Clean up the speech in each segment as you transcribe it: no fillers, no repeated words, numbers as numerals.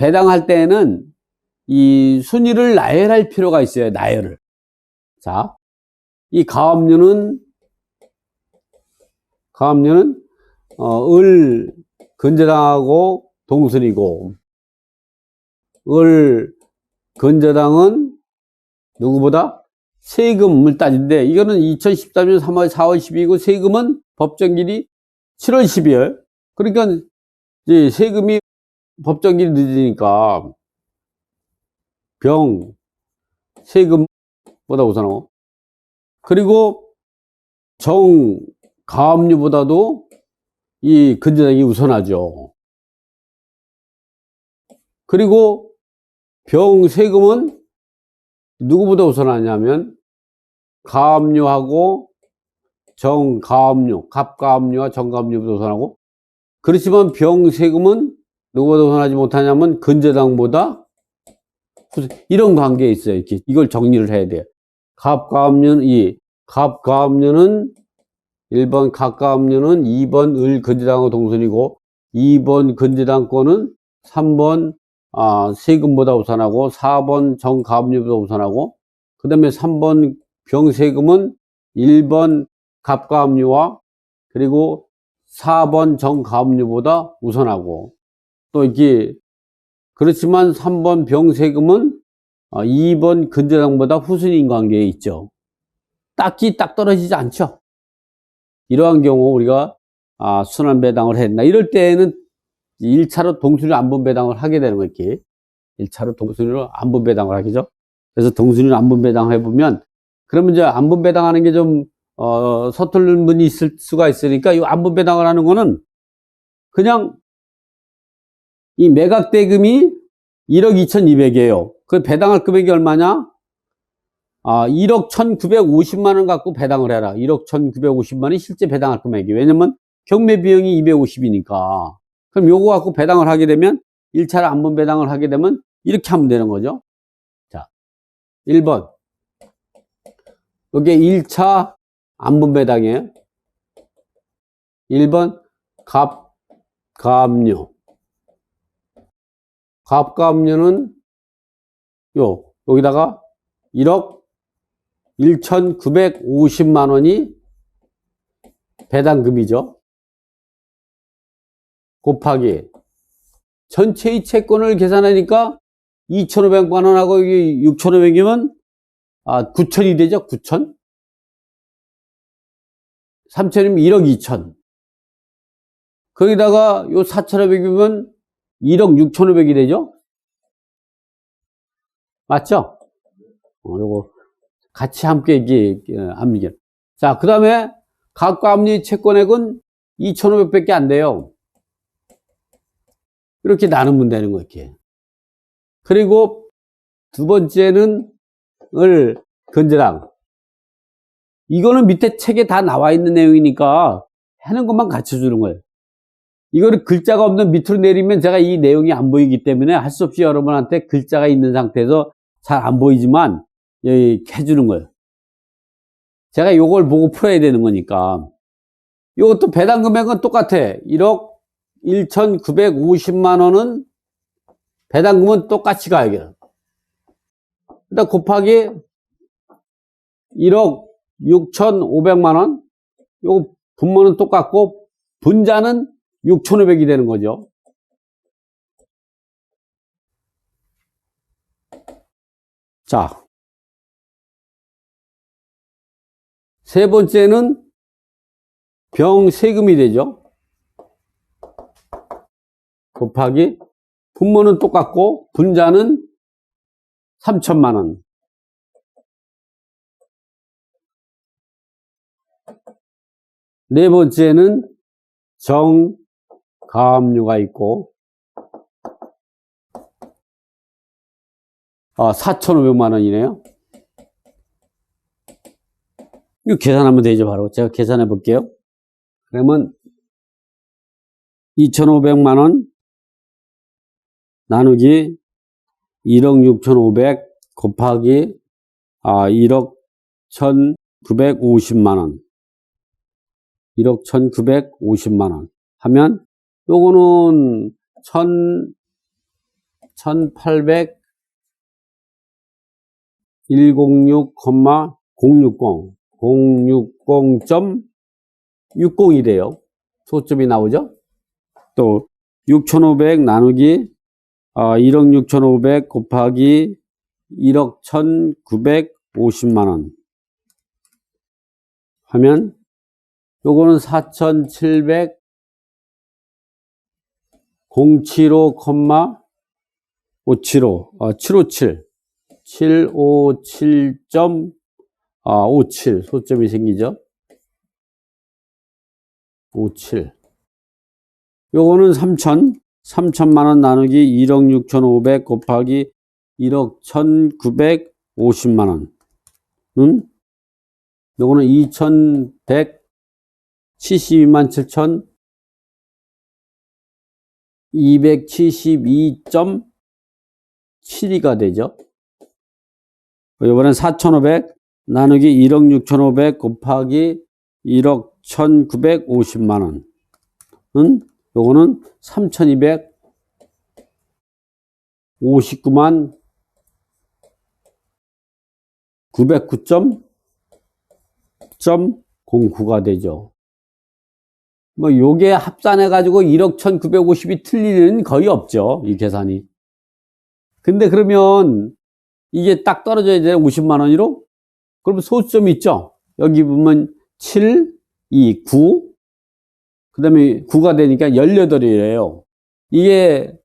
배당할 때에는 이 순위를 나열할 필요가 있어요. 나열을. 자, 이 가압류는 을 근저당하고 동순이고, 을 근저당은 누구보다 세금을 따진대. 이거는 2013년 3월 4월 12일이고 세금은 법정기일이 7월 12일. 그러니까 이제 세금이 법정기일이 늦으니까 병 세금보다 우선하고, 그리고 정 가압류보다도 이 근저당이 우선하죠. 그리고 병 세금은 누구보다 우선하냐면 가압류하고 정가압류, 갑가압류와 정가압류보다 우선하고, 그렇지만 병 세금은 누구보다 우선하지 못하냐면 근저당보다 우선. 이런 관계에 있어요. 이렇게 이걸 정리를 해야 돼요. 갑가압류는 1번 갑가압류는 2번 을 근저당하고 동순이고, 2번 근저당권은 3번 세금보다 우선하고, 4번 정가압류보다 우선하고, 그 다음에 3번 병세금은 1번 갑가압류와 그리고 4번 정가압류보다 우선하고, 또 이게 그렇지만 3번 병세금은 2번 근저당보다 후순위인 관계에 있죠. 딱히 딱 떨어지지 않죠. 이러한 경우 우리가 순환 배당을 했나, 이럴 때에는 1차로 동순위로 안분 배당을 하게 되는 거. 이렇게 1차로 동순위로 안분 배당을 하겠죠. 그래서 동순위로 안분 배당을 해보면, 그러면 이제 안분 배당하는 게 좀 서투른 분이 있을 수가 있으니까, 이 안분 배당을 하는 거는 그냥 이 매각 대금이 1억 2,200이에요. 그 배당할 금액이 얼마냐? 1억 1,950만 원 갖고 배당을 해라. 1억 1,950만 원이 실제 배당할 금액이. 왜냐면 경매 비용이 250이니까. 그럼 요거 갖고 배당을 하게 되면, 1차로 안분 배당을 하게 되면 이렇게 하면 되는 거죠. 자, 1번. 여기 1차 안분 배당이에요. 1번 갑가압류. 갑가압류는 여기다가 1억 1,950만 원이 배당금이죠. 곱하기 전체의 채권을 계산하니까 2,500만 원하고 6,500이면 9,000이 되죠. 9,000. 3,000이면 1억 2천. 거기다가 요 4,500이면 1억 6,500이 되죠. 맞죠? 요거 같이 함께 합니다. 자, 그 다음에 갑가압류 채권액은 2,500밖에 안 돼요. 이렇게 나누면 되는 거, 이렇게. 그리고 두 번째는 을 근저당. 이거는 밑에 책에 다 나와 있는 내용이니까 하는 것만 가르쳐 주는 거예요. 이거를 글자가 없는 밑으로 내리면 제가 이 내용이 안 보이기 때문에 할 수 없이 여러분한테 글자가 있는 상태에서 잘 안 보이지만 여기 해주는 거예요. 제가 요걸 보고 풀어야 되는 거니까. 요것도 배당 금액은 똑같아. 1억 1,950만 원은 배당금은 똑같이 가야겠다. 일단 곱하기 1억 6,500만 원. 요거 분모는 똑같고 분자는 6,500이 되는 거죠. 자, 세 번째는 병세금이 되죠. 곱하기 분모는 똑같고 분자는 3,000만 원. 네 번째는 정가압류가 있고 4,500만 원이네요. 이거 계산하면 되죠. 바로 제가 계산해 볼게요. 그러면 2,500만 원 나누기 1억 6,500 곱하기 1억 1,950만 원. 1억 1,950만 원 하면 요거는 1800 106,060 060.60이래요. 소점이 나오죠? 또 6,500 나누기 1억 6,500 곱하기 1억 1,950만 원 하면 요거는 4,700 075,575 757 757.57 소점이 생기죠. 57 요거는 3천만 원 나누기 1억 6,500 곱하기 1억 1,950만 원은 요거는 2,172만 7,272.72가 되죠. 이번엔 4,500 나누기 1억 6,500 곱하기 1억 1,950만 원은 요거는 3,259만 909.09가 되죠. 뭐 요게 합산해 가지고 1억 1,950이 틀릴 일은 거의 없죠. 이 계산이. 근데 그러면 이게 딱 떨어져야 되나 50만 원으로? 그러면 소수점이 있죠. 여기 보면 7, 2, 9. 그 다음에 9가 되니까 18이래요. 이게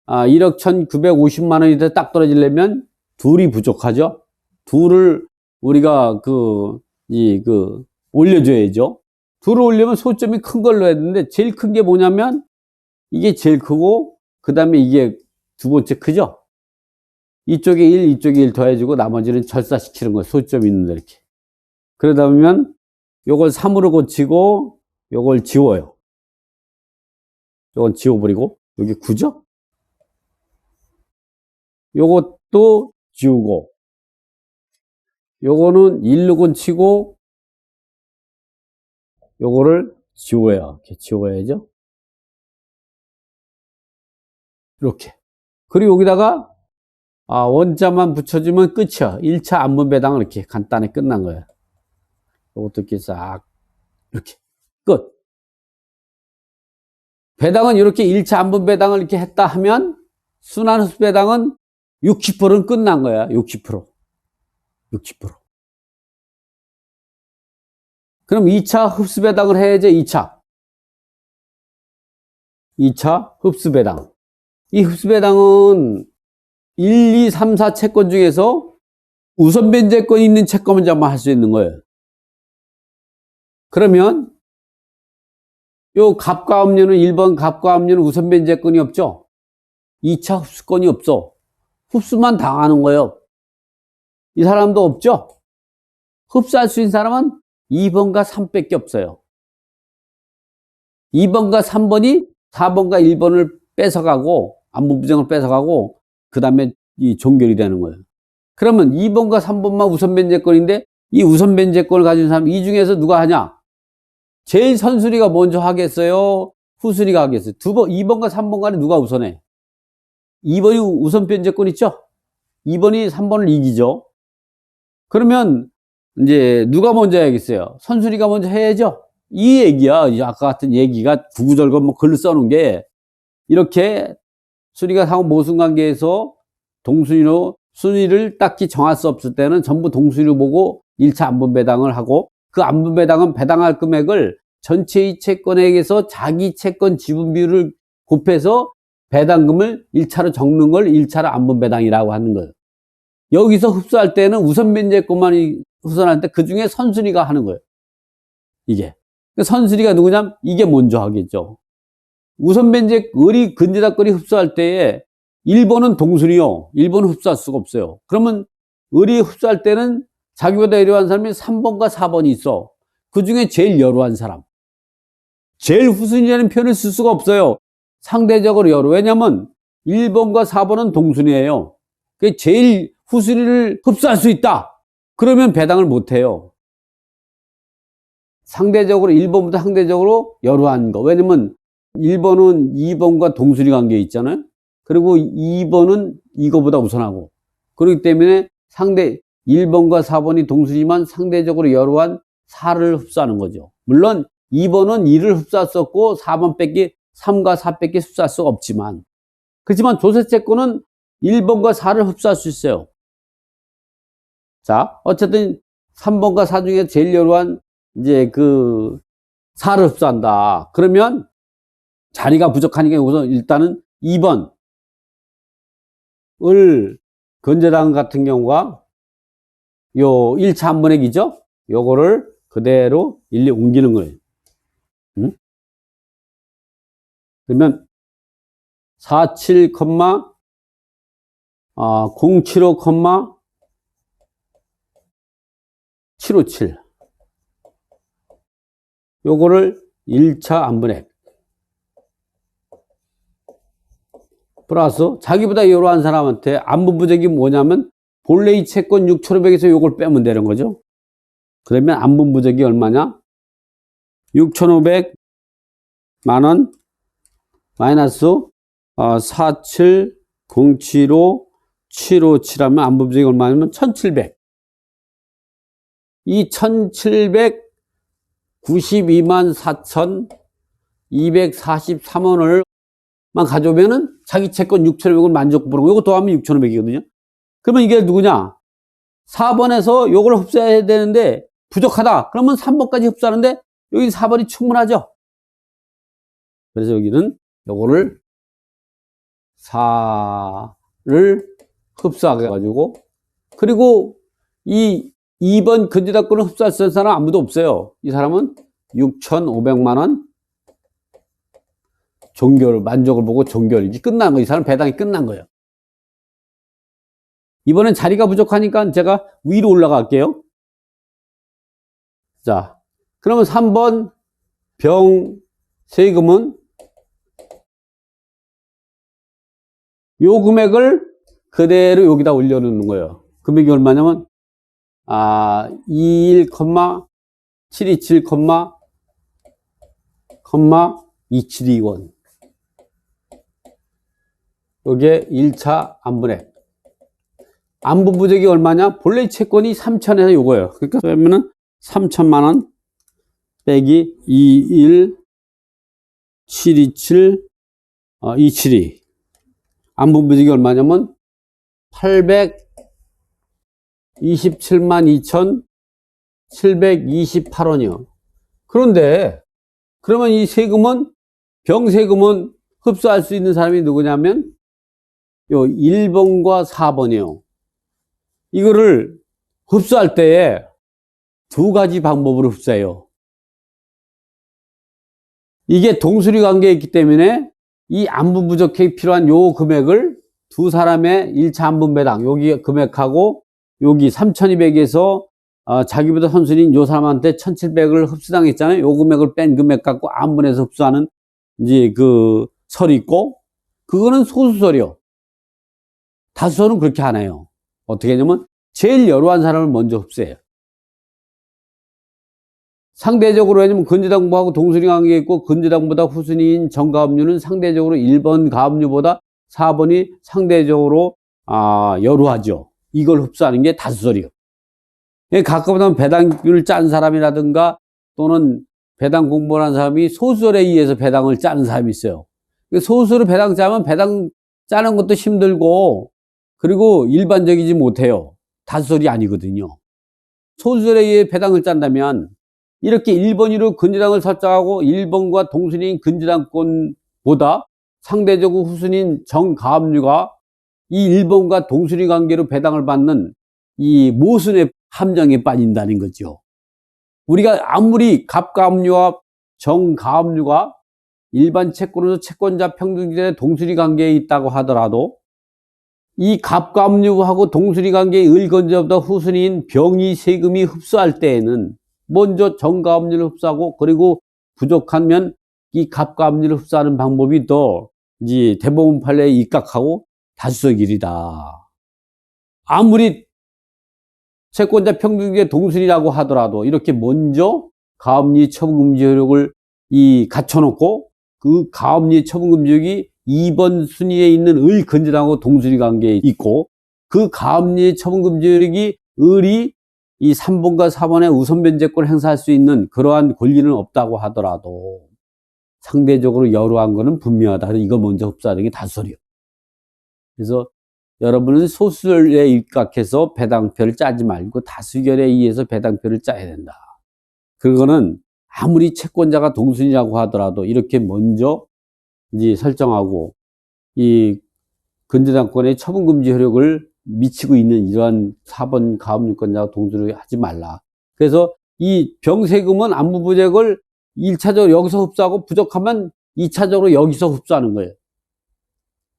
1억 1,950만 원이 딱 떨어지려면 둘이 부족하죠. 둘을 우리가 올려줘야죠. 둘을 올리면 소점이 큰 걸로 했는데 제일 큰 게 뭐냐면 이게 제일 크고 그 다음에 이게 두 번째 크죠. 이쪽에 1, 이쪽에 1 더해주고 나머지는 절사시키는 거예요. 소점이 있는데 이렇게. 그러다 보면 요걸 3으로 고치고 요걸 지워요. 요건 지워버리고 여기 9죠? 요것도 지우고 요거는 1로 고치고 요거를 지워요. 이렇게 지워야죠. 이렇게. 그리고 여기다가 원자만 붙여주면 끝이야. 1차 안분 배당은 이렇게 간단히 끝난 거예요. 요것도 이렇게 싹 이렇게 끝. 배당은 이렇게 1차 안분 배당을 이렇게 했다 하면 순환 흡수 배당은 60%는 끝난 거야. 60%. 그럼 2차 흡수 배당을 해야죠. 2차 흡수 배당. 이 흡수 배당은 1, 2, 3, 4 채권 중에서 우선 변제권이 있는 채권만 할 수 있는 거예요. 그러면 요 갑과 음료는 1번 갑과 음료는 우선 변제권이 없죠. 2차 흡수권이 없어. 흡수만 당하는 거예요. 이 사람도 없죠. 흡수할 수 있는 사람은 2번과 3밖에 없어요. 2번과 3번이 4번과 1번을 뺏어가고 안분 부정을 뺏어가고 그 다음에 이 종결이 되는 거예요. 그러면 2번과 3번만 우선 변제권인데 이 우선 변제권을 가진 사람 이 중에서 누가 하냐? 제일 선수리가 먼저 하겠어요? 후수리가 하겠어요? 2번과 3번 간에 누가 우선해? 2번이 우선 변제권 있죠? 2번이 3번을 이기죠? 그러면 이제 누가 먼저 해야겠어요? 선수리가 먼저 해야죠? 이 얘기야. 아까 같은 얘기가 구구절절 뭐 글을 써놓은 게 이렇게 수리가 상호 모순관계에서 동순위로 순위를 딱히 정할 수 없을 때는 전부 동순위로 보고 1차 안분 배당을 하고 그 안분 배당은 배당할 금액을 전체의 채권액에서 자기 채권 지분 비율을 곱해서 배당금을 1차로 적는 걸 1차로 안분 배당이라고 하는 거예요. 여기서 흡수할 때는 우선 변제권만 흡수할 때 그 중에 선순위가 하는 거예요. 이게. 선순위가 누구냐면 이게 먼저 하겠죠. 우선 변제 을이 근저당권이 흡수할 때에 1번은 동순위요. 1번은 흡수할 수가 없어요. 그러면 을이 흡수할 때는 자기보다 여루한 사람이 3번과 4번이 있어. 그 중에 제일 여루한 사람. 제일 후순위라는 표현을 쓸 수가 없어요. 상대적으로 여루. 왜냐면 1번과 4번은 동순위예요. 제일 후순위를 흡수할 수 있다. 그러면 배당을 못해요. 상대적으로 1번보다 상대적으로 여루한 거. 왜냐면 1번은 2번과 동순위 관계 있잖아요. 그리고 2번은 이거보다 우선하고. 그렇기 때문에 1번과 4번이 동수지만 상대적으로 여러한 4를 흡수하는 거죠. 물론 2번은 2를 흡수했었고 4번 뺏기 3과 4 뺏기 흡수할 수가 없지만, 그렇지만 조세채권은 1번과 4를 흡수할 수 있어요. 자, 어쨌든 3번과 4 중에 제일 여러한 이제 4를 흡수한다. 그러면 자리가 부족하니까 우선 일단은 2번 건재당 같은 경우가 요 1차 한번액이죠? 요거를 그대로 일리 옮기는 거예요. 응? 그러면 47, 075, 757 요거를 1차 안분액 플러스 자기보다 여러한 사람한테 안분부적이 뭐냐면 본래 이 채권 6,500에서 요걸 빼면 되는 거죠. 그러면 안분부적이 얼마냐? 6,500 만원 마이너스 47, 075, 757 하면 안분부적이 얼마냐면 1,700. 이 1,792만 4,243원을 만 가져오면은 자기 채권 6,500을 만족부르고 요거 더하면 6,500이거든요. 그러면 이게 누구냐? 4번에서 요걸 흡수해야 되는데 부족하다. 그러면 3번까지 흡수하는데 여기 4번이 충분하죠. 그래서 여기는 요거를 4를 흡수하게 해가지고, 그리고 이 2번 근저당권을 흡수할 수 있는 사람 아무도 없어요. 이 사람은 6,500만원 종결, 만족을 보고 종결이지 끝난 거예요. 이 사람 배당이 끝난 거예요. 이번엔 자리가 부족하니까 제가 위로 올라갈게요. 자, 그러면 3번 병 세금은 요 금액을 그대로 여기다 올려놓는 거예요. 금액이 얼마냐면 21, 727, 2721 요게 1차 안분액. 안분부적이 얼마냐? 본래 채권이 3,000에서 요거예요. 그러니까 그러면은 3,000만원 빼기 21, 727, 272. 안분부적이 얼마냐면 827만 2,728원이요. 그런데 그러면 이 세금은 병세금은 흡수할 수 있는 사람이 누구냐면 요 1번과 4번이요. 이거를 흡수할 때에 두 가지 방법으로 흡수해요. 이게 동수리 관계에 있기 때문에 이 안분 부족에 필요한 요 금액을 두 사람의 1차 안분 배당, 여기 금액하고 여기 3,200에서 자기보다 선순위인 요 사람한테 1,700을 흡수당했잖아요. 요 금액을 뺀 금액 갖고 안분해서 흡수하는 이제 설이 있고, 그거는 소수설이요. 다수설은 그렇게 안 해요. 어떻게 하냐면 제일 여러한 사람을 먼저 흡수해요. 상대적으로 왜냐면 근저당부하고 동수리 관계에 있고, 근저당보다 후순위인 정가압류는 상대적으로 1번 가압류보다 4번이 상대적으로 여루하죠. 이걸 흡수하는 게 다수설이요. 가끔은 배당률을 짠 사람이라든가 또는 배당 공부를 한 사람이 소수설에 의해서 배당을 짜는 사람이 있어요. 소수로 배당 짜면 배당 짜는 것도 힘들고, 그리고 일반적이지 못해요. 다수설이 아니거든요. 소수설에 의해 배당을 짠다면 이렇게 1번으로 근저당을 설정하고 1번과 동순위인 근저당권보다 상대적으로 후순위인 정가압류가 이 1번과 동순위 관계로 배당을 받는 이 모순의 함정에 빠진다는 거죠. 우리가 아무리 갑가압류와 정가압류가 일반 채권으로 채권자 평등기준의 동순위 관계에 있다고 하더라도 이 갑가압류하고 동순위 관계의 을건저보다 후순위인 병이 세금이 흡수할 때에는 먼저 정가압류를 흡수하고, 그리고 부족하면 이 갑가압류를 흡수하는 방법이 더 이제 대법원 판례에 입각하고 다수적 일이다. 아무리 채권자 평등기준의 동순위라고 하더라도 이렇게 먼저 가압류 처분금지 효력을 갖춰놓고 그 가압류 처분금지 효력이 2번 순위에 있는 을 근저당하고 동순위 관계에 있고, 그 가압류의 처분금지력이 을이 이 3번과 4번의 우선 변제권을 행사할 수 있는 그러한 권리는 없다고 하더라도 상대적으로 여러한 거는 분명하다. 이거 먼저 흡수하는 게 다수설이요. 그래서 여러분은 소수설에 입각해서 배당표를 짜지 말고 다수결에 의해서 배당표를 짜야 된다. 그거는 아무리 채권자가 동순이라고 하더라도 이렇게 먼저 이제 설정하고 이 근저당권의 처분금지 효력을 미치고 있는 이러한 4번 가압류권자가 동순을 하지 말라. 그래서 이 병세금은 안부부적을 1차적으로 여기서 흡수하고 부족하면 2차적으로 여기서 흡수하는 거예요.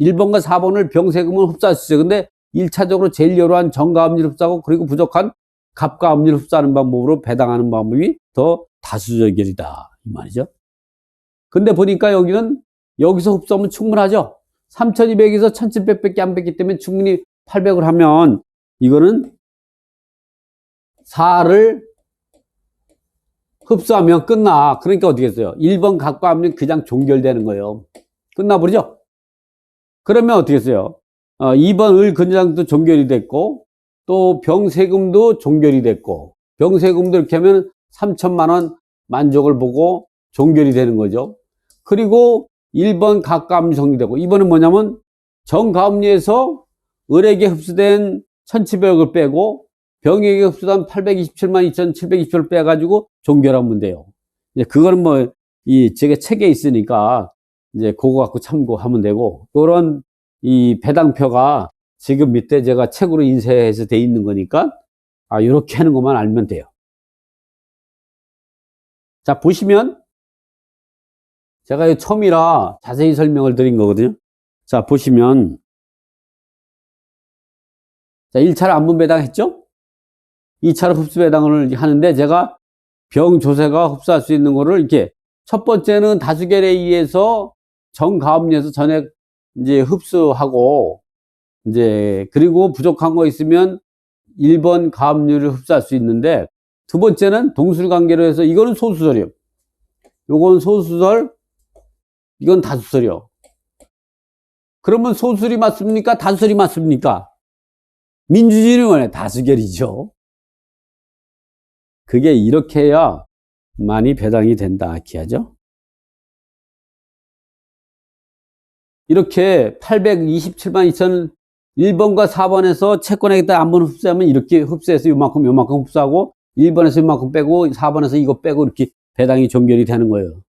1번과 4번을 병세금은 흡수할 수 있어요. 근데 1차적으로 제일 여러한 정가압류를 흡수하고 그리고 부족한 갑가압류를 흡수하는 방법으로 배당하는 방법이 더 다수결이다. 이 말이죠. 근데 보니까 여기는 여기서 흡수하면 충분하죠. 3200에서 1700밖에 안 뺐기 때문에 충분히 800을 하면 이거는 4를 흡수하면 끝나. 그러니까 어떻게 했어요? 1번 갑가압류는 그냥 종결되는 거예요. 끝나버리죠? 그러면 어떻게 했어요? 2번 을 근저당도 종결이 됐고, 또 병세금도 종결이 됐고, 병세금도 이렇게 하면 3천만 원 만족을 보고 종결이 되는 거죠. 그리고 1번 갑가압류 정리되고, 이번은 뭐냐면 정가압류에서 을에게 흡수된 1700을 빼고 병에게 흡수된 827만 2727을 빼가지고 종결하면 돼요. 이제 그거는 뭐, 제가 책에 있으니까 이제 그거 갖고 참고하면 되고, 요런 이 배당표가 지금 밑에 제가 책으로 인쇄해서 돼 있는 거니까, 요렇게 하는 것만 알면 돼요. 자, 보시면, 제가 이거 처음이라 자세히 설명을 드린 거거든요. 자, 보시면, 자, 1차로 안분 배당 했죠? 2차로 흡수 배당을 하는데, 제가 병조세가 흡수할 수 있는 거를 이렇게, 첫 번째는 다수결에 의해서 정가압류에서 전액 이제 흡수하고, 이제, 그리고 부족한 거 있으면 1번 가압류를 흡수할 수 있는데, 두 번째는 동수리 관계로 해서, 이거는 소수설이요. 요건 소수설, 이건 다수설이요. 그러면 소수설이 맞습니까? 다수설이 맞습니까? 민주주의는 원래 다수결이죠. 그게 이렇게 해야 많이 배당이 된다. 기하죠. 이렇게 827만 2천 1번과 4번에서 채권하겠다 한번 흡수하면 이렇게 흡수해서 요만큼 흡수하고 1번에서 요만큼 빼고 4번에서 이거 빼고 이렇게 배당이 종결이 되는 거예요.